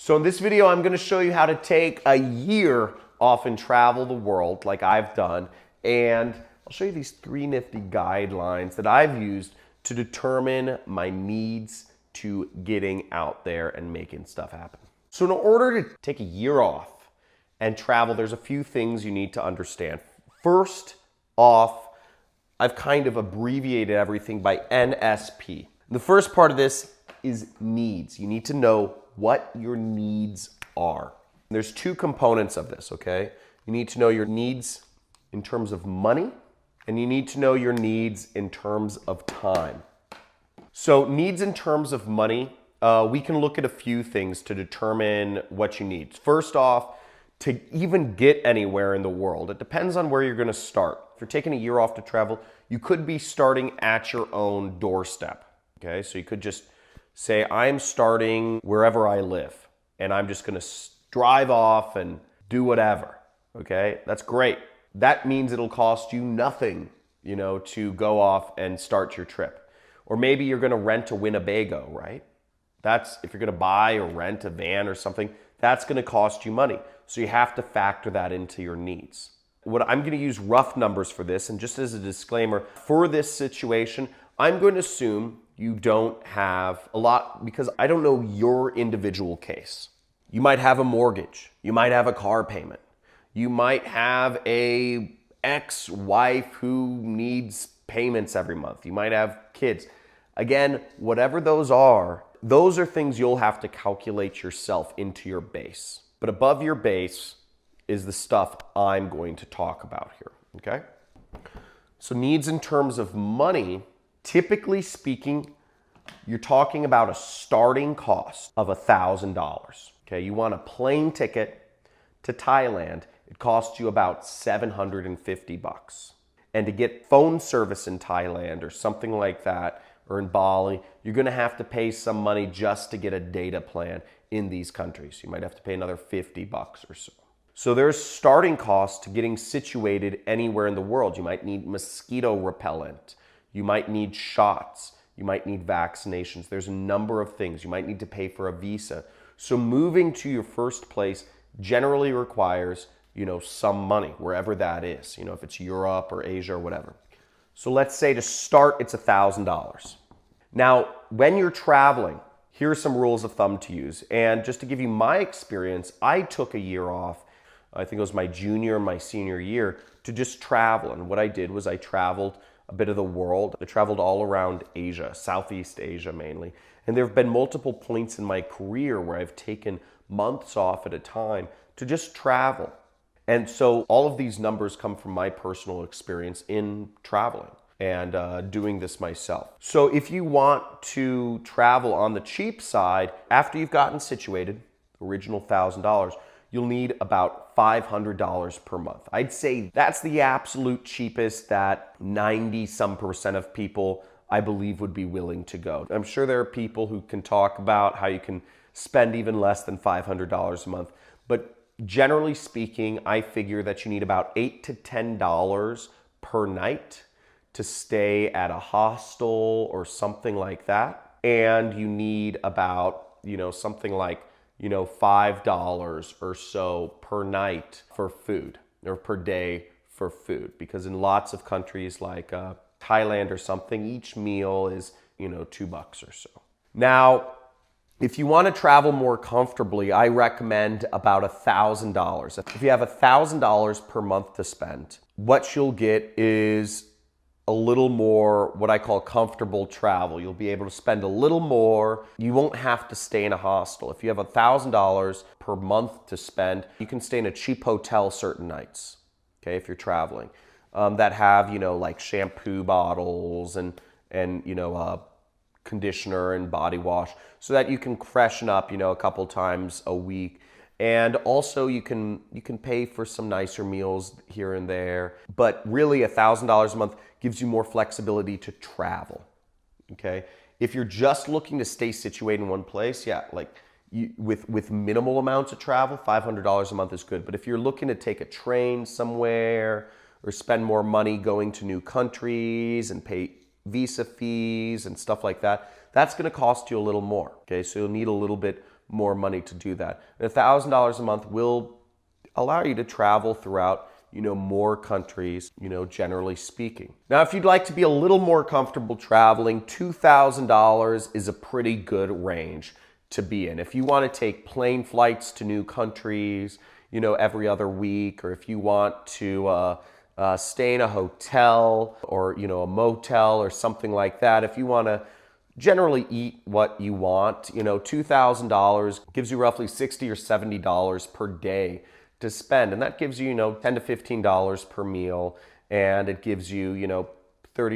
So in this video, I'm going to show you how to take a year off and travel the world like I've done. And I'll show you these 3 nifty guidelines that I've used to determine my needs to getting out there and making stuff happen. So in order to take a year off and travel, there's a few things you need to understand. First off, I've kind of abbreviated everything by NSP. The first part of this is needs. You need to know what your needs are. There's 2 components of this, okay? You need to know your needs in terms of money, and you need to know your needs in terms of time. So needs in terms of money, we can look at a few things to determine what you need. First off, to even get anywhere in the world, it depends on where you're gonna start. If you're taking a year off to travel, you could be starting at your own doorstep, okay? So you could just say, I'm starting wherever I live, and I'm just gonna drive off and do whatever, okay? That's great. That means it'll cost you nothing, to go off and start your trip. Or maybe you're gonna rent a Winnebago, right? That's, if you're gonna buy or rent a van or something, that's gonna cost you money. So you have to factor that into your needs. I'm gonna use rough numbers for this, and just as a disclaimer, for this situation, I'm going to assume you don't have a lot, because I don't know your individual case. You might have a mortgage. You might have a car payment. You might have a ex-wife who needs payments every month. You might have kids. Again, whatever those are things you'll have to calculate yourself into your base. But above your base is the stuff I'm going to talk about here, okay? So needs in terms of money, typically speaking, you're talking about a starting cost of $1,000. Okay, you want a plane ticket to Thailand, it costs you about 750 bucks. And to get phone service in Thailand or something like that, or in Bali, you're gonna have to pay some money just to get a data plan in these countries. You might have to pay another 50 bucks or so. So there's starting costs to getting situated anywhere in the world. You might need mosquito repellent. You might need shots. You might need vaccinations. There's a number of things. You might need to pay for a visa. So moving to your first place generally requires, some money, wherever that is, if it's Europe or Asia or whatever. So let's say to start, it's $1,000. Now, when you're traveling, here are some rules of thumb to use. And just to give you my experience, I took a year off, I think it was my junior and my senior year, to just travel. And what I did was I traveled a bit of the world. I traveled all around Asia, Southeast Asia mainly. And there have been multiple points in my career where I've taken months off at a time to just travel. And so all of these numbers come from my personal experience in traveling and doing this myself. So if you want to travel on the cheap side, after you've gotten situated, original $1,000, you'll need about $500 per month. I'd say that's the absolute cheapest that 90% of people, I believe, would be willing to go. I'm sure there are people who can talk about how you can spend even less than $500 a month, but generally speaking, I figure that you need about $8 to $10 per night to stay at a hostel or something like that. And you need about, something like, $5 or so per night for food, or per day for food. Because in lots of countries like Thailand or something, each meal is, $2 or so. Now, if you want to travel more comfortably, I recommend about $1,000. If you have $1,000 per month to spend, what you'll get is a little more what I call comfortable travel. You'll be able to spend a little more. You won't have to stay in a hostel. If you have $1,000 per month to spend, you can stay in a cheap hotel certain nights, okay, if you're traveling, that have, like shampoo bottles and conditioner and body wash, so that you can freshen up, a couple times a week. And also you can pay for some nicer meals here and there, but really $1,000 a month gives you more flexibility to travel, okay? If you're just looking to stay situated in one place, with minimal amounts of travel, $500 a month is good. But if you're looking to take a train somewhere or spend more money going to new countries and pay visa fees and stuff like that, that's gonna cost you a little more, okay? So you'll need a little bit more money to do that. And $1,000 a month will allow you to travel throughout, more countries, generally speaking. Now, if you'd like to be a little more comfortable traveling, $2,000 is a pretty good range to be in. If you want to take plane flights to new countries, every other week, or if you want to stay in a hotel or, a motel or something like that, if you want to generally eat what you want, $2,000 gives you roughly $60 or $70 per day to spend. And that gives you, $10 to $15 per meal. And it gives you, $30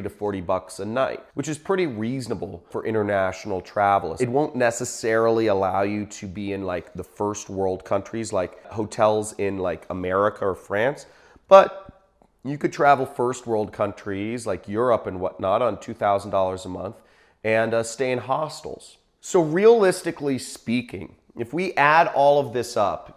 to $40 a night, which is pretty reasonable for international travel. It won't necessarily allow you to be in like the first world countries, like hotels in like America or France, but you could travel first world countries like Europe and whatnot on $2,000 a month and stay in hostels. So realistically speaking, if we add all of this up,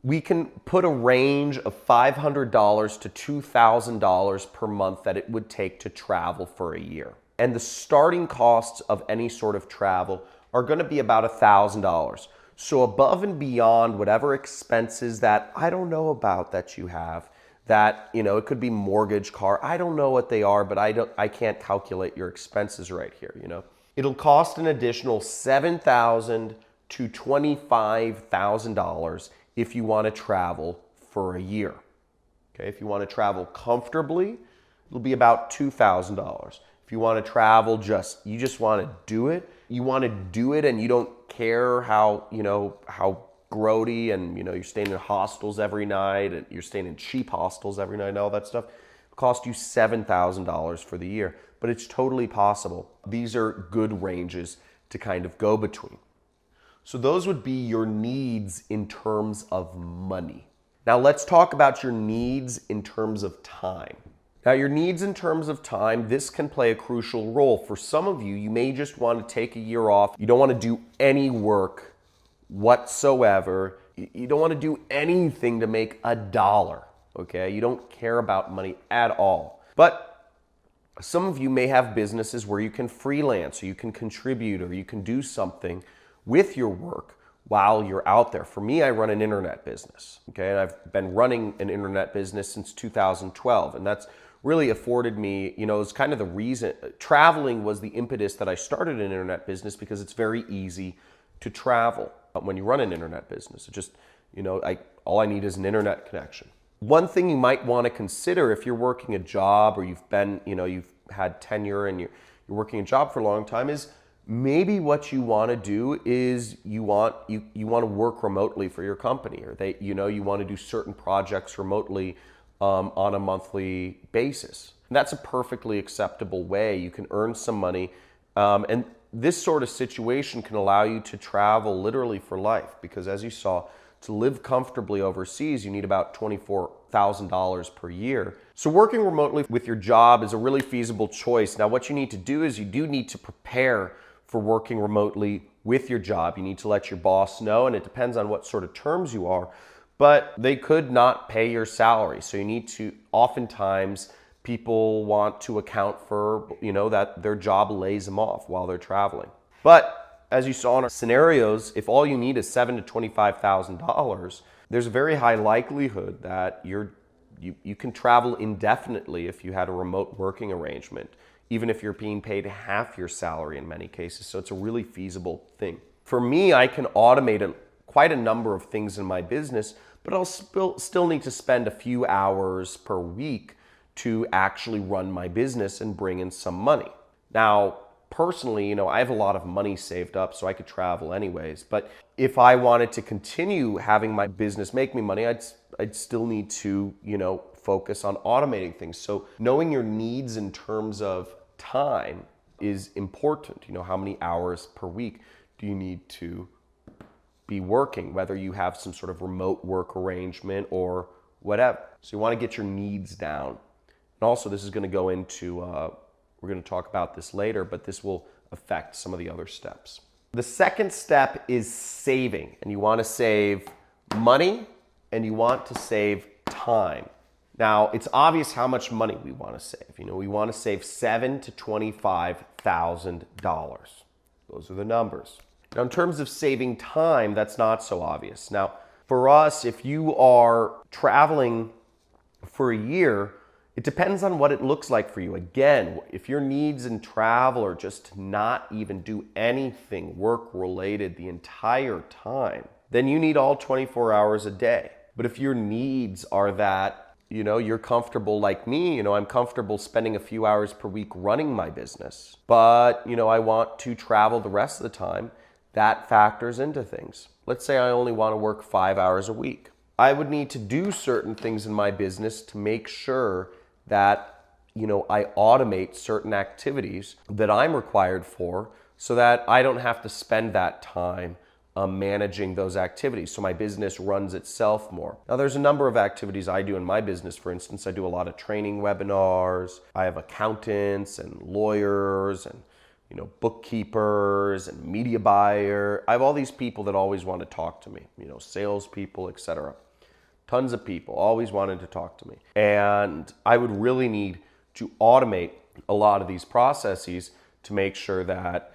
we can put a range of $500 to $2,000 per month that it would take to travel for a year. And the starting costs of any sort of travel are going to be about $1,000. So above and beyond whatever expenses that I don't know about that you have, that, it could be mortgage, car, I don't know what they are, but I can't calculate your expenses right here, It'll cost an additional $7,000 to $25,000 if you want to travel for a year. Okay, if you want to travel comfortably, it'll be about $2,000. If you want to travel you just want to do it, you want to do it and you don't care how grody and you're staying in hostels every night and you're staying in cheap hostels every night and all that stuff, it'll cost you $7,000 for the year. But it's totally possible. These are good ranges to kind of go between. So those would be your needs in terms of money. Now let's talk about your needs in terms of time. Now your needs in terms of time, this can play a crucial role. For some of you, you may just want to take a year off. You don't want to do any work whatsoever. You don't want to do anything to make a dollar, okay? You don't care about money at all. But some of you may have businesses where you can freelance or you can contribute or you can do something with your work while you're out there. For me, I run an internet business, okay? And I've been running an internet business since 2012, and that's really afforded me, it's kind of the reason. Traveling was the impetus that I started an internet business because it's very easy to travel when you run an internet business. It just, all I need is an internet connection. One thing you might want to consider if you're working a job or you've been, you've had tenure and you're working a job for a long time is maybe what you want to do is you want to work remotely for your company, or you want to do certain projects remotely on a monthly basis. And that's a perfectly acceptable way. You can earn some money, and this sort of situation can allow you to travel literally for life, because as you saw, to live comfortably overseas, you need about $24,000 per year. So working remotely with your job is a really feasible choice. Now, what you need to do is you do need to prepare for working remotely with your job. You need to let your boss know, and it depends on what sort of terms you are, but they could not pay your salary. So you need to, oftentimes, people want to account for, that their job lays them off while they're traveling. But as you saw in our scenarios, if all you need is $7,000 to $25,000, there's a very high likelihood that you can travel indefinitely if you had a remote working arrangement, even if you're being paid half your salary in many cases. So it's a really feasible thing. For me, I can automate quite a number of things in my business, but I'll still need to spend a few hours per week to actually run my business and bring in some money. Now, personally, I have a lot of money saved up, so I could travel anyways. But if I wanted to continue having my business make me money, I'd still need to, focus on automating things. So knowing your needs in terms of time is important. How many hours per week do you need to be working, whether you have some sort of remote work arrangement or whatever. So you want to get your needs down. And also, this is going to go into, we're going to talk about this later, but this will affect some of the other steps. The second step is saving, and you want to save money and you want to save time. Now, it's obvious how much money we want to save. We want to save $7,000 to $25,000. Those are the numbers. Now, in terms of saving time, that's not so obvious. Now, for us, if you are traveling for a year, it depends on what it looks like for you. Again, if your needs in travel are just to not even do anything work-related the entire time, then you need all 24 hours a day. But if your needs are that, you're comfortable like me, I'm comfortable spending a few hours per week running my business, but, I want to travel the rest of the time, that factors into things. Let's say I only want to work 5 hours a week. I would need to do certain things in my business to make sure that, I automate certain activities that I'm required for so that I don't have to spend that time managing those activities. So my business runs itself more. Now, there's a number of activities I do in my business. For instance, I do a lot of training webinars. I have accountants and lawyers and bookkeepers and media buyer. I have all these people that always want to talk to me, salespeople, etc. Tons of people always wanted to talk to me. And I would really need to automate a lot of these processes to make sure that,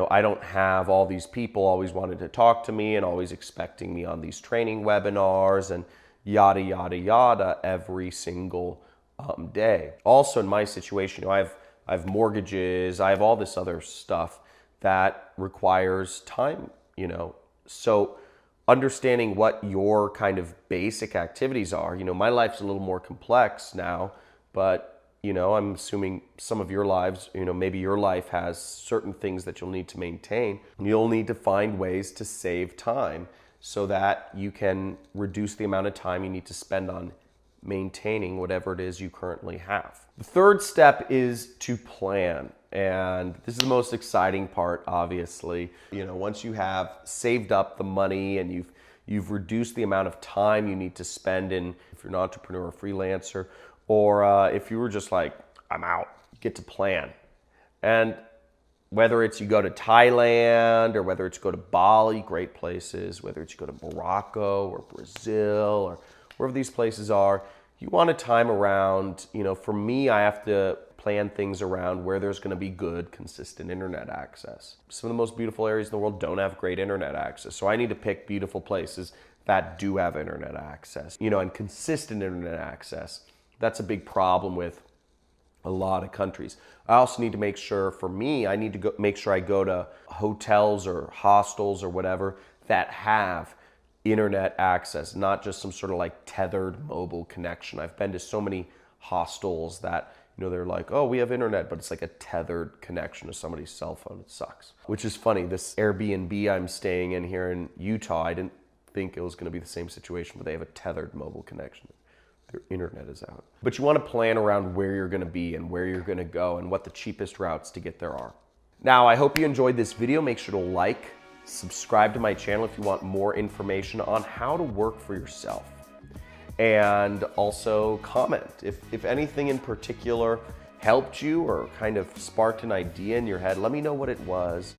I don't have all these people always wanting to talk to me and always expecting me on these training webinars and yada, yada, yada every single day. Also, in my situation, I have mortgages, I have all this other stuff that requires time, So understanding what your kind of basic activities are, my life's a little more complex now, but, I'm assuming some of your lives, maybe your life has certain things that you'll need to maintain. You'll need to find ways to save time so that you can reduce the amount of time you need to spend on maintaining whatever it is you currently have. The third step is to plan. And this is the most exciting part, obviously. Once you have saved up the money and you've reduced the amount of time you need to spend in, if you're an entrepreneur or freelancer, or if you were just like, I'm out, you get to plan. And whether it's you go to Thailand or whether it's go to Bali, great places, whether it's you go to Morocco or Brazil or wherever these places are, you want to time around, for me, I have to plan things around where there's going to be good, consistent internet access. Some of the most beautiful areas in the world don't have great internet access. So I need to pick beautiful places that do have internet access, and consistent internet access. That's a big problem with a lot of countries. I also need to make sure, for me, I need to make sure I go to hotels or hostels or whatever that have internet access, not just some sort of like tethered mobile connection. I've been to so many hostels that, they're like, oh, we have internet, but it's like a tethered connection to somebody's cell phone. It sucks. Which is funny. This Airbnb I'm staying in here in Utah, I didn't think it was going to be the same situation, but they have a tethered mobile connection. Their internet is out. But you want to plan around where you're going to be and where you're going to go and what the cheapest routes to get there are. Now, I hope you enjoyed this video. Make sure to like, subscribe to my channel if you want more information on how to work for yourself. And also comment if anything in particular helped you or kind of sparked an idea in your head. Let me know what it was.